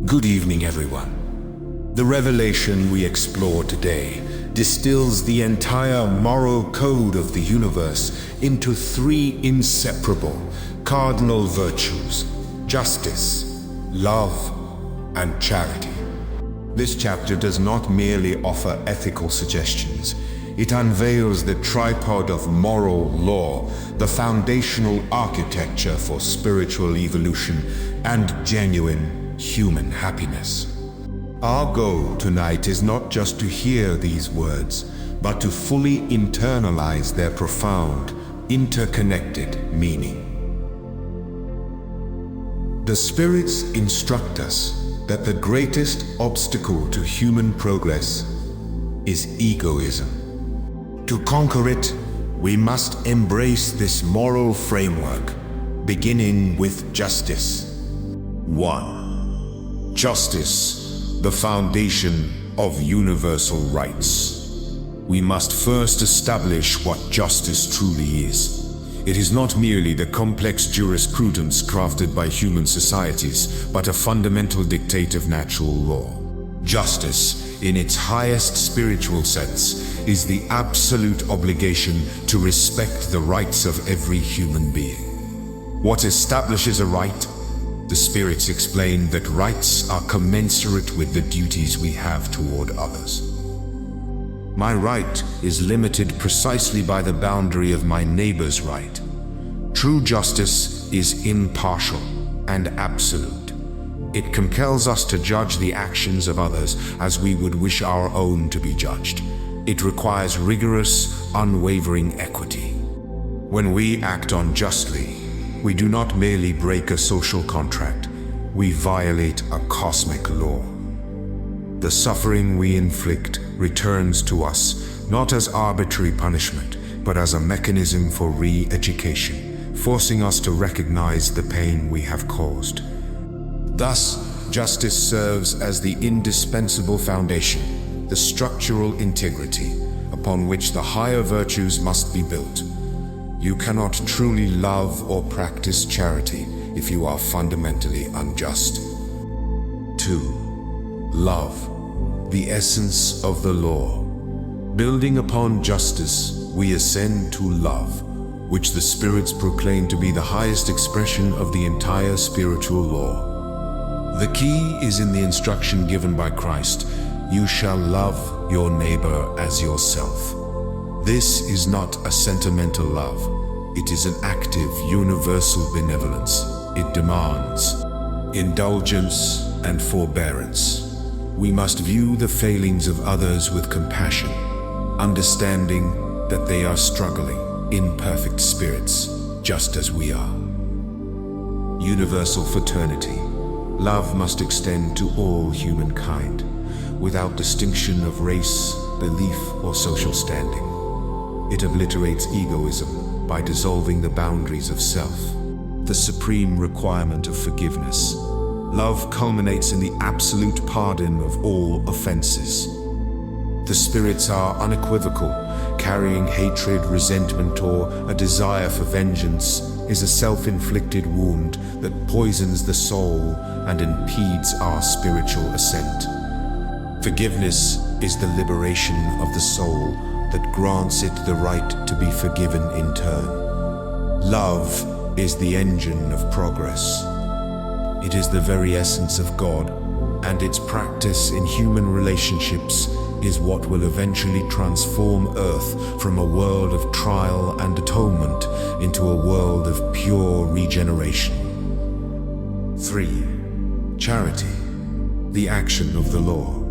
Good evening, everyone. The revelation we explore today distills the entire moral code of the universe into three inseparable cardinal virtues: justice, love, and charity. This chapter does not merely offer ethical suggestions. It unveils the tripod of moral law, the foundational architecture for spiritual evolution and genuine human happiness. Our goal tonight is not just to hear these words, but to fully internalize their profound, interconnected meaning. The spirits instruct us that the greatest obstacle to human progress is egoism. To conquer it, we must embrace this moral framework, beginning with justice. 1. Justice, the foundation of universal rights. We must first establish what justice truly is. It is not merely the complex jurisprudence crafted by human societies, but a fundamental dictate of natural law. Justice, in its highest spiritual sense, is the absolute obligation to respect the rights of every human being. What establishes a right? The spirits explain that rights are commensurate with the duties we have toward others. My right is limited precisely by the boundary of my neighbor's right. True justice is impartial and absolute. It compels us to judge the actions of others as we would wish our own to be judged. It requires rigorous, unwavering equity. When we act unjustly, we do not merely break a social contract, we violate a cosmic law. The suffering we inflict returns to us, not as arbitrary punishment, but as a mechanism for re-education, forcing us to recognize the pain we have caused. Thus, justice serves as the indispensable foundation, the structural integrity upon which the higher virtues must be built. You cannot truly love or practice charity if you are fundamentally unjust. 2. Love, the essence of the law. Building upon justice, we ascend to love, which the spirits proclaim to be the highest expression of the entire spiritual law. The key is in the instruction given by Christ: you shall love your neighbor as yourself. This is not a sentimental love. It is an active, universal benevolence. It demands indulgence and forbearance. We must view the failings of others with compassion, understanding that they are struggling, imperfect spirits, just as we are. Universal fraternity. Love must extend to all humankind, without distinction of race, belief, or social standing. It obliterates egoism by dissolving the boundaries of self. The supreme requirement of forgiveness. Love culminates in the absolute pardon of all offenses. The spirits are unequivocal. Carrying hatred, resentment, or a desire for vengeance is a self-inflicted wound that poisons the soul and impedes our spiritual ascent. Forgiveness is the liberation of the soul that grants it the right to be forgiven in turn. Love is the engine of progress. It is the very essence of God, and its practice in human relationships is what will eventually transform Earth from a world of trial and atonement into a world of pure regeneration. 3. Charity, the action of the law.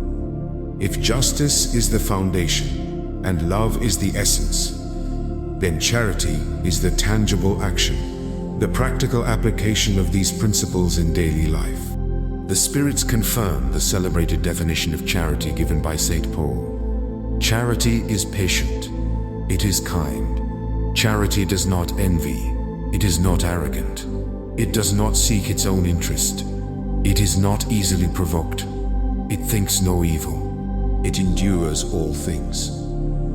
If justice is the foundation and love is the essence, then charity is the tangible action, the practical application of these principles in daily life. The spirits confirm the celebrated definition of charity given by St. Paul. Charity is patient. It is kind. Charity does not envy. It is not arrogant. It does not seek its own interest. It is not easily provoked. It thinks no evil. It endures all things.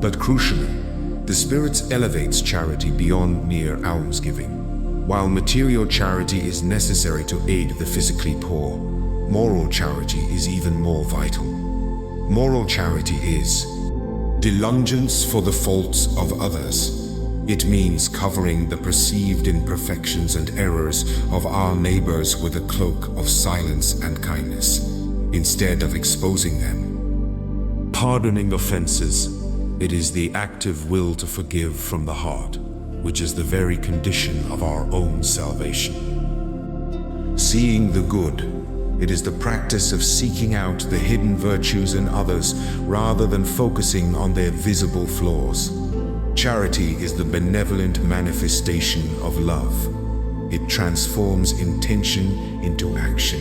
But crucially, the spirits elevates charity beyond mere almsgiving. While material charity is necessary to aid the physically poor, moral charity is even more vital. Moral charity is diligence for the faults of others. It means covering the perceived imperfections and errors of our neighbors with a cloak of silence and kindness, instead of exposing them. Pardoning offenses. It is the active will to forgive from the heart, which is the very condition of our own salvation. Seeing the good. It is the practice of seeking out the hidden virtues in others rather than focusing on their visible flaws. Charity is the benevolent manifestation of love. It transforms intention into action.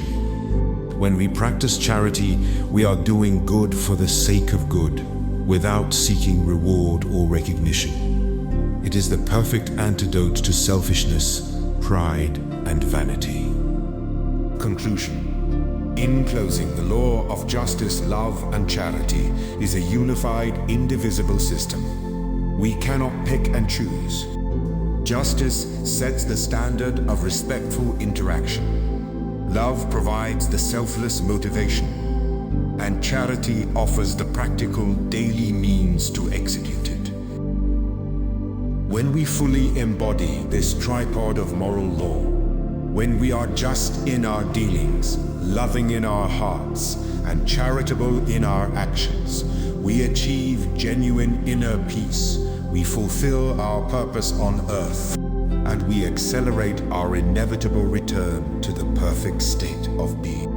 When we practice charity, we are doing good for the sake of good, without seeking reward or recognition. It is the perfect antidote to selfishness, pride, and vanity. Conclusion. In closing, the law of justice, love, and charity is a unified, indivisible system. We cannot pick and choose. Justice sets the standard of respectful interaction. Love provides the selfless motivation. And charity offers the practical, daily means to execute it. When we fully embody this tripod of moral law, when we are just in our dealings, loving in our hearts, and charitable in our actions, we achieve genuine inner peace. We fulfill our purpose on earth, and we accelerate our inevitable return to the perfect state of being.